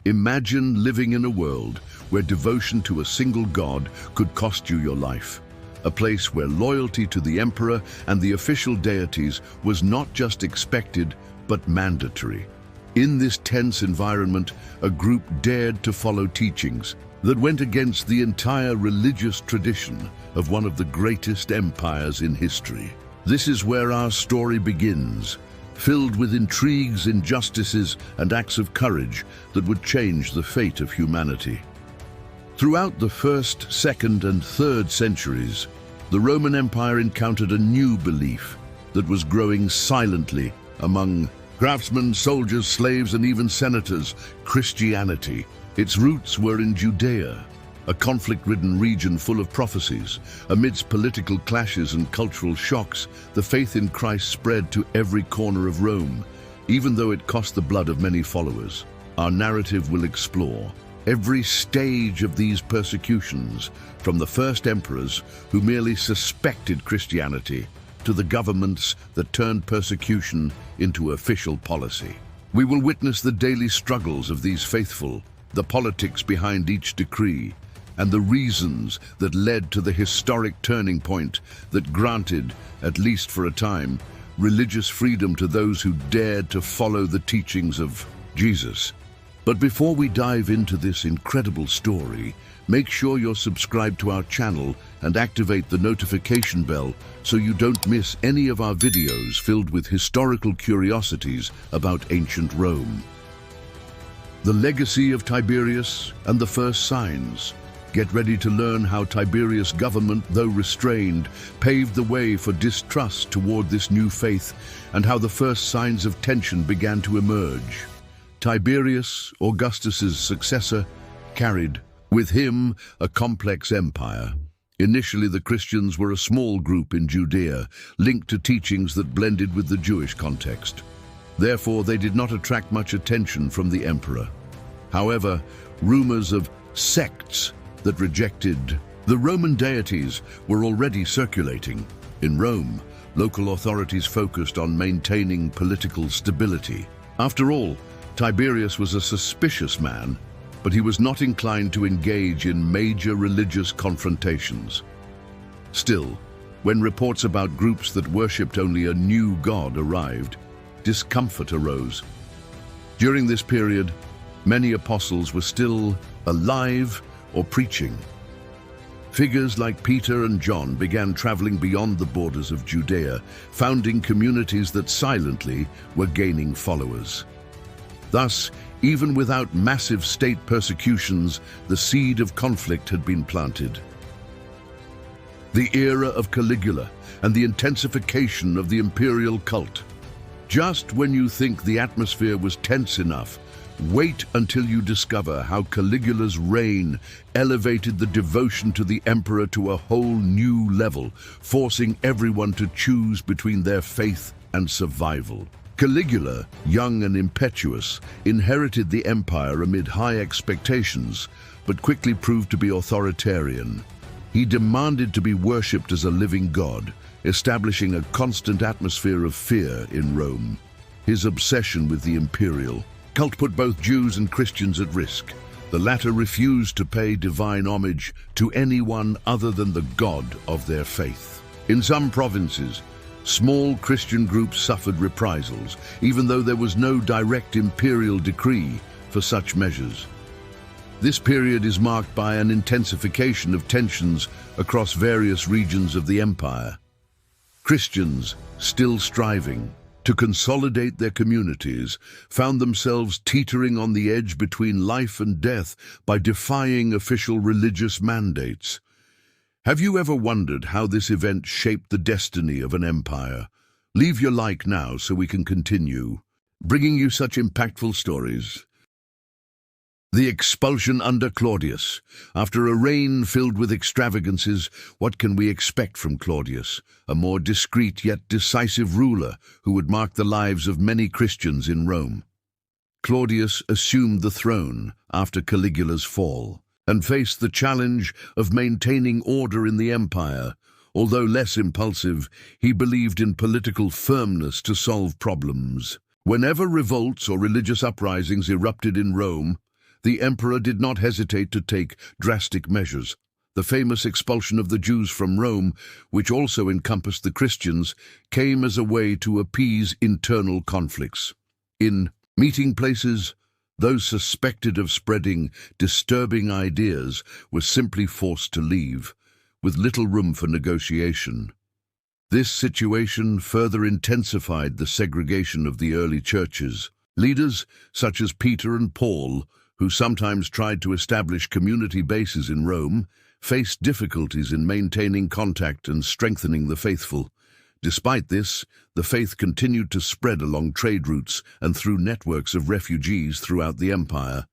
Imagine living in a world where devotion to a single god could cost you your life. A place where loyalty to the emperor and the official deities was not just expected, but mandatory. In this tense environment, a group dared to follow teachings that went against the entire religious tradition of one of the greatest empires in history. This is where our story begins, filled with intrigues, injustices, and acts of courage that would change the fate of humanity. Throughout the 1st, 2nd, and 3rd centuries, the Roman Empire encountered a new belief that was growing silently among craftsmen, soldiers, slaves, and even senators: Christianity. Its roots were in Judea, a conflict-ridden region full of prophecies. Amidst political clashes and cultural shocks, the faith in Christ spread to every corner of Rome, even though it cost the blood of many followers. Our narrative will explore every stage of these persecutions, from the first emperors who merely suspected Christianity to the governments that turned persecution into official policy. We will witness the daily struggles of these faithful, the politics behind each decree, and the reasons that led to the historic turning point that granted, at least for a time, religious freedom to those who dared to follow the teachings of Jesus. But before we dive into this incredible story, make sure you're subscribed to our channel and activate the notification bell so you don't miss any of our videos filled with historical curiosities about ancient Rome. The legacy of Tiberius and the first signs. Get ready to learn how Tiberius' government, though restrained, paved the way for distrust toward this new faith, and how the first signs of tension began to emerge. Tiberius, Augustus's successor, carried with him a complex empire. Initially, the Christians were a small group in Judea, linked to teachings that blended with the Jewish context. Therefore, they did not attract much attention from the emperor. However, rumors of sects that rejected the Roman deities were already circulating. In Rome, local authorities focused on maintaining political stability. After all, Tiberius was a suspicious man, but he was not inclined to engage in major religious confrontations. Still, when reports about groups that worshipped only a new god arrived, discomfort arose. During this period, many apostles were still alive or preaching. Figures like Peter and John began traveling beyond the borders of Judea, founding communities that silently were gaining followers. Thus, even without massive state persecutions, the seed of conflict had been planted. The era of Caligula and the intensification of the Imperial cult. Just when you think the atmosphere was tense enough, wait until you discover how Caligula's reign elevated the devotion to the emperor to a whole new level, forcing everyone to choose between their faith and survival. Caligula, young and impetuous, inherited the empire amid high expectations, but quickly proved to be authoritarian. He demanded to be worshipped as a living god, establishing a constant atmosphere of fear in Rome. His obsession with the Imperial cult put both Jews and Christians at risk. The latter refused to pay divine homage to anyone other than the god of their faith. In some provinces, small Christian groups suffered reprisals, even though there was no direct imperial decree for such measures. This period is marked by an intensification of tensions across various regions of the empire. Christians, still striving to consolidate their communities, found themselves teetering on the edge between life and death by defying official religious mandates. Have you ever wondered how this event shaped the destiny of an empire? Leave your like now so we can continue, bringing you such impactful stories. The expulsion under Claudius. After a reign filled with extravagances, what can we expect from Claudius, a more discreet yet decisive ruler who would mark the lives of many Christians in Rome? Claudius assumed the throne after Caligula's fall and faced the challenge of maintaining order in the empire. Although less impulsive, he believed in political firmness to solve problems. Whenever revolts or religious uprisings erupted in Rome, The emperor did not hesitate to take drastic measures. The famous expulsion of the Jews from Rome, which also encompassed the Christians, came as a way to appease internal conflicts. In meeting places, those suspected of spreading disturbing ideas were simply forced to leave, with little room for negotiation. This situation further intensified the segregation of the early churches. Leaders such as Peter and Paul, who sometimes tried to establish community bases in Rome, faced difficulties in maintaining contact and strengthening the faithful. Despite this, the faith continued to spread along trade routes and through networks of refugees throughout the empire.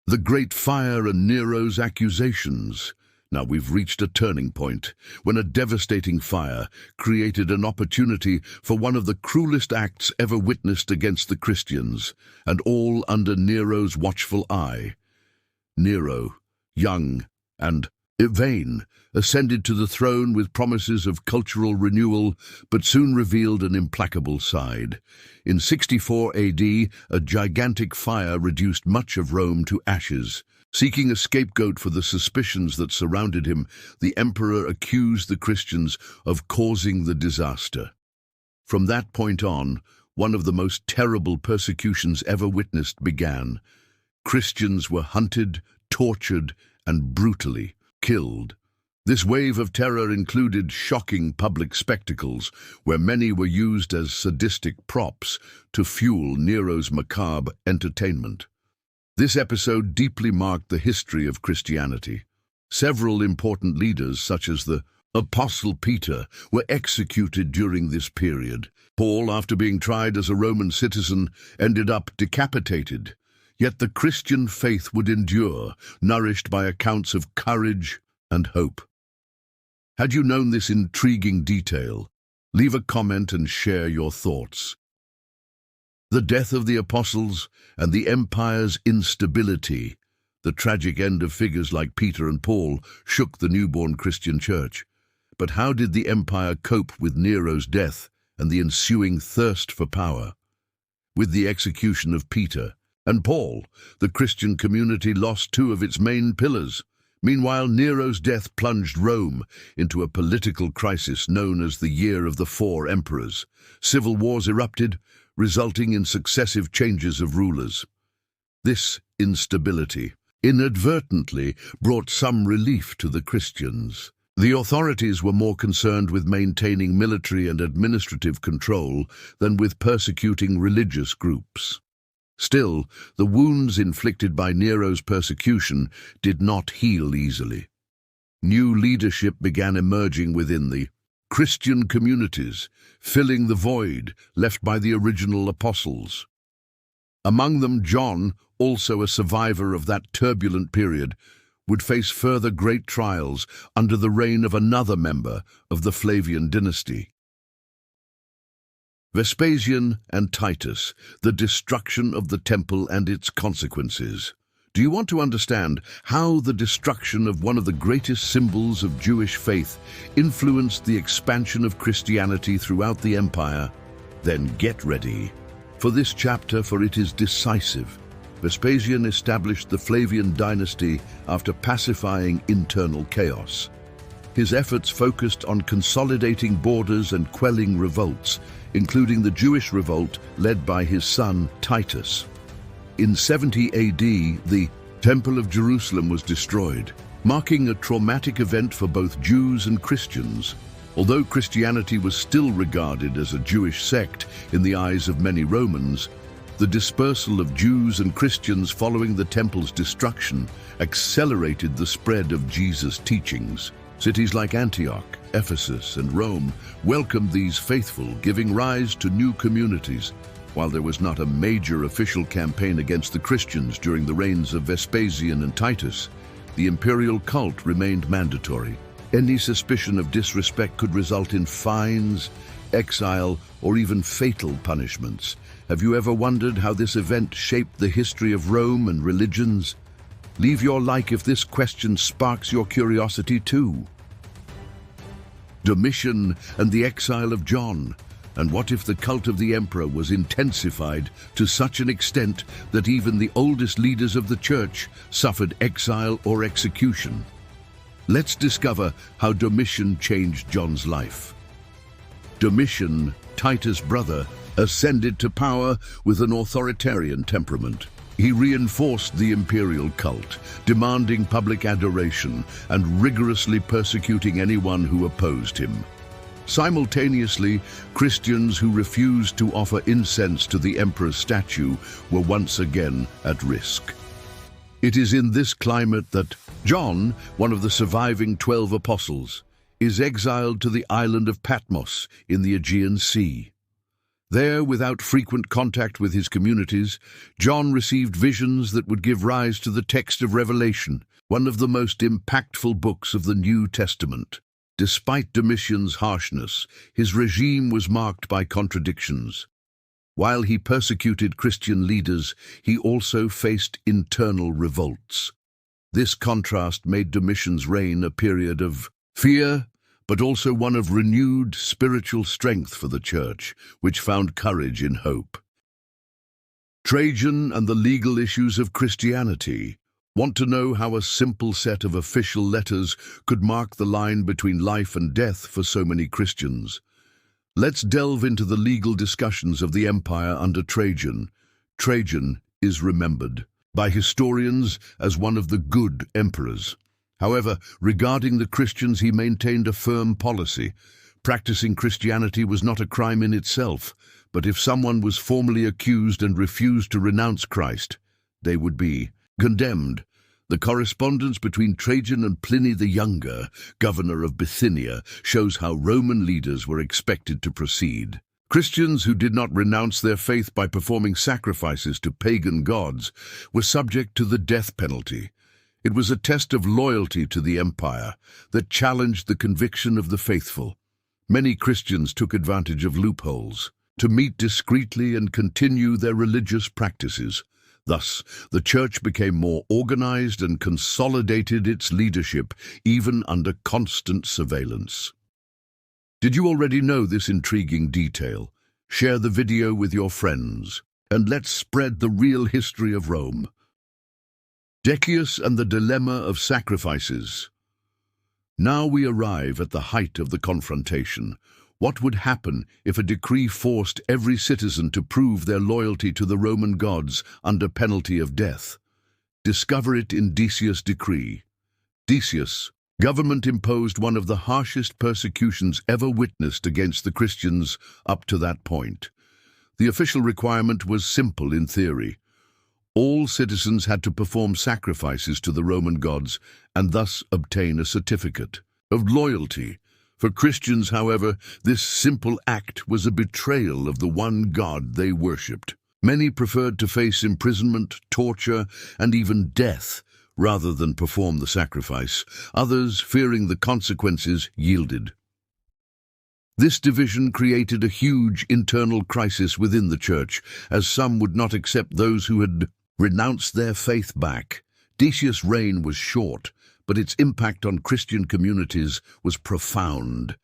The Great Fire and Nero's accusations. Now we've reached a turning point, when a devastating fire created an opportunity for one of the cruelest acts ever witnessed against the Christians, and all under Nero's watchful eye. Nero, young and vain, ascended to the throne with promises of cultural renewal, but soon revealed an implacable side. In 64 AD, a gigantic fire reduced much of Rome to ashes. Seeking a scapegoat for the suspicions that surrounded him, the emperor accused the Christians of causing the disaster. From that point on, one of the most terrible persecutions ever witnessed began. Christians were hunted, tortured, and brutally killed. This wave of terror included shocking public spectacles, where many were used as sadistic props to fuel Nero's macabre entertainment. This episode deeply marked the history of Christianity. Several important leaders, such as the Apostle Peter, were executed during this period. Paul, after being tried as a Roman citizen, ended up decapitated. Yet the Christian faith would endure, nourished by accounts of courage and hope. Had you known this intriguing detail? Leave a comment and share your thoughts. The death of the apostles and the empire's instability, the tragic end of figures like Peter and Paul, shook the newborn Christian church. But how did the empire cope with Nero's death and the ensuing thirst for power? With the execution of Peter and Paul, the Christian community lost two of its main pillars. Meanwhile, Nero's death plunged Rome into a political crisis known as the Year of the Four Emperors. Civil wars erupted, resulting in successive changes of rulers. This instability inadvertently brought some relief to the Christians. The authorities were more concerned with maintaining military and administrative control than with persecuting religious groups. Still, the wounds inflicted by Nero's persecution did not heal easily. New leadership began emerging within the Christian communities, filling the void left by the original apostles. Among them, John, also a survivor of that turbulent period, would face further great trials under the reign of another member of the Flavian dynasty. Vespasian and Titus, the destruction of the temple and its consequences. Do you want to understand how the destruction of one of the greatest symbols of Jewish faith influenced the expansion of Christianity throughout the empire? Then get ready for this chapter, for it is decisive. Vespasian established the Flavian dynasty after pacifying internal chaos. His efforts focused on consolidating borders and quelling revolts, including the Jewish revolt led by his son Titus. In 70 AD, the Temple of Jerusalem was destroyed, marking a traumatic event for both Jews and Christians. Although Christianity was still regarded as a Jewish sect in the eyes of many Romans, the dispersal of Jews and Christians following the temple's destruction accelerated the spread of Jesus' teachings. Cities like Antioch, Ephesus, and Rome welcomed these faithful, giving rise to new communities. While there was not a major official campaign against the Christians during the reigns of Vespasian and Titus, the imperial cult remained mandatory. Any suspicion of disrespect could result in fines, exile, or even fatal punishments. Have you ever wondered how this event shaped the history of Rome and religions? Leave your like if this question sparks your curiosity too. Domitian and the exile of John. And what if the cult of the emperor was intensified to such an extent that even the oldest leaders of the church suffered exile or execution? Let's discover how Domitian changed John's life. Domitian, Titus' brother, ascended to power with an authoritarian temperament. He reinforced the imperial cult, demanding public adoration and rigorously persecuting anyone who opposed him. Simultaneously, Christians who refused to offer incense to the emperor's statue were once again at risk. It is in this climate that John, one of the surviving 12 apostles, is exiled to the island of Patmos in the Aegean Sea. There, without frequent contact with his communities, John received visions that would give rise to the text of Revelation, one of the most impactful books of the New Testament. Despite Domitian's harshness, his regime was marked by contradictions. While he persecuted Christian leaders, he also faced internal revolts. This contrast made Domitian's reign a period of fear, but also one of renewed spiritual strength for the church, which found courage in hope. Trajan and the legal issues of Christianity. Want to know how a simple set of official letters could mark the line between life and death for so many Christians? Let's delve into the legal discussions of the empire under Trajan. Trajan is remembered by historians as one of the good emperors. However, regarding the Christians, he maintained a firm policy. Practicing Christianity was not a crime in itself, but if someone was formally accused and refused to renounce Christ, they would be condemned. The correspondence between Trajan and Pliny the Younger, governor of Bithynia, shows how Roman leaders were expected to proceed. Christians who did not renounce their faith by performing sacrifices to pagan gods were subject to the death penalty. It was a test of loyalty to the empire that challenged the conviction of the faithful. Many Christians took advantage of loopholes to meet discreetly and continue their religious practices. Thus, the church became more organized and consolidated its leadership, even under constant surveillance. Did you already know this intriguing detail? Share the video with your friends, and let's spread the real history of Rome. Decius and the dilemma of sacrifices. Now we arrive at the height of the confrontation. What would happen if a decree forced every citizen to prove their loyalty to the Roman gods under penalty of death? Discover it in Decius' decree. Decius, government imposed one of the harshest persecutions ever witnessed against the Christians up to that point. The official requirement was simple in theory. All citizens had to perform sacrifices to the Roman gods and thus obtain a certificate of loyalty. For Christians, however, this simple act was a betrayal of the one God they worshipped. Many preferred to face imprisonment, torture, and even death rather than perform the sacrifice. Others, fearing the consequences, yielded. This division created a huge internal crisis within the church, as some would not accept those who had renounced their faith back. Decius' reign was short, but its impact on Christian communities was profound.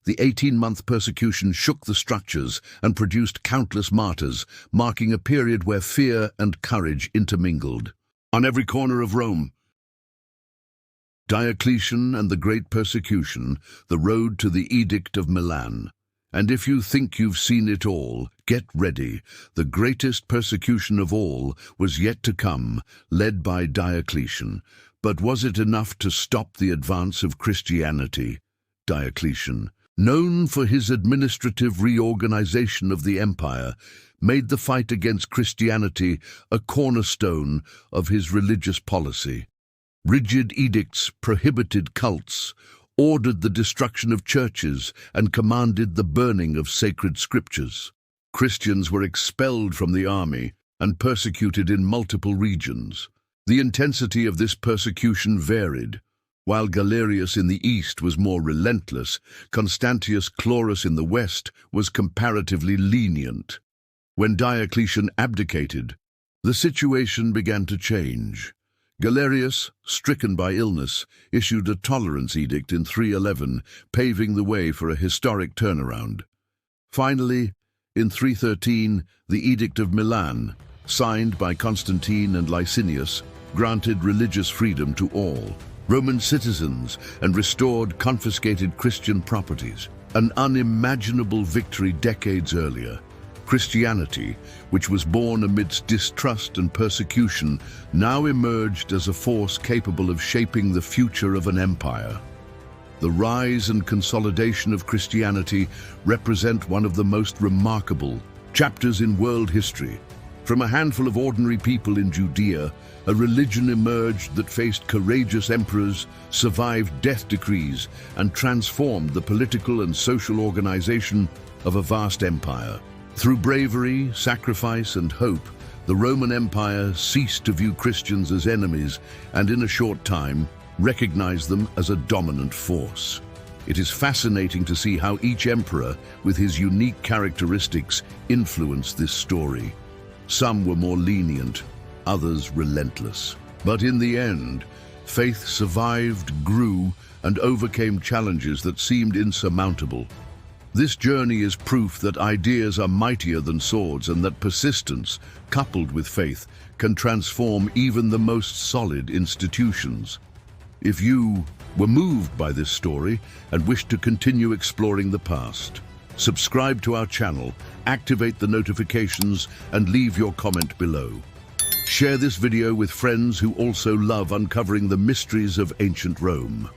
The 18-month persecution shook the structures and produced countless martyrs, marking a period where fear and courage intermingled. On every corner of Rome, Diocletian and the Great Persecution, the road to the Edict of Milan. And if you think you've seen it all, get ready. The greatest persecution of all was yet to come, led by Diocletian. But was it enough to stop the advance of Christianity? Diocletian, known for his administrative reorganization of the empire, made the fight against Christianity a cornerstone of his religious policy. Rigid edicts prohibited cults, ordered the destruction of churches, and commanded the burning of sacred scriptures. Christians were expelled from the army and persecuted in multiple regions. The intensity of this persecution varied. While Galerius in the east was more relentless, Constantius Chlorus in the west was comparatively lenient. When Diocletian abdicated, the situation began to change. Galerius, stricken by illness, issued a tolerance edict in 311, paving the way for a historic turnaround. Finally, in 313, the Edict of Milan, signed by Constantine and Licinius, granted religious freedom to all Roman citizens and restored confiscated Christian properties, an unimaginable victory decades earlier. Christianity, which was born amidst distrust and persecution, now emerged as a force capable of shaping the future of an empire. The rise and consolidation of Christianity represent one of the most remarkable chapters in world history. From a handful of ordinary people in Judea, a religion emerged that faced courageous emperors, survived death decrees, and transformed the political and social organization of a vast empire. Through bravery, sacrifice, and hope, the Roman Empire ceased to view Christians as enemies and, in a short time, recognized them as a dominant force. It is fascinating to see how each emperor, with his unique characteristics, influenced this story. Some were more lenient, others relentless. But in the end, faith survived, grew, and overcame challenges that seemed insurmountable. This journey is proof that ideas are mightier than swords and that persistence, coupled with faith, can transform even the most solid institutions. If you were moved by this story and wish to continue exploring the past, subscribe to our channel, activate the notifications, and leave your comment below. Share this video with friends who also love uncovering the mysteries of ancient Rome.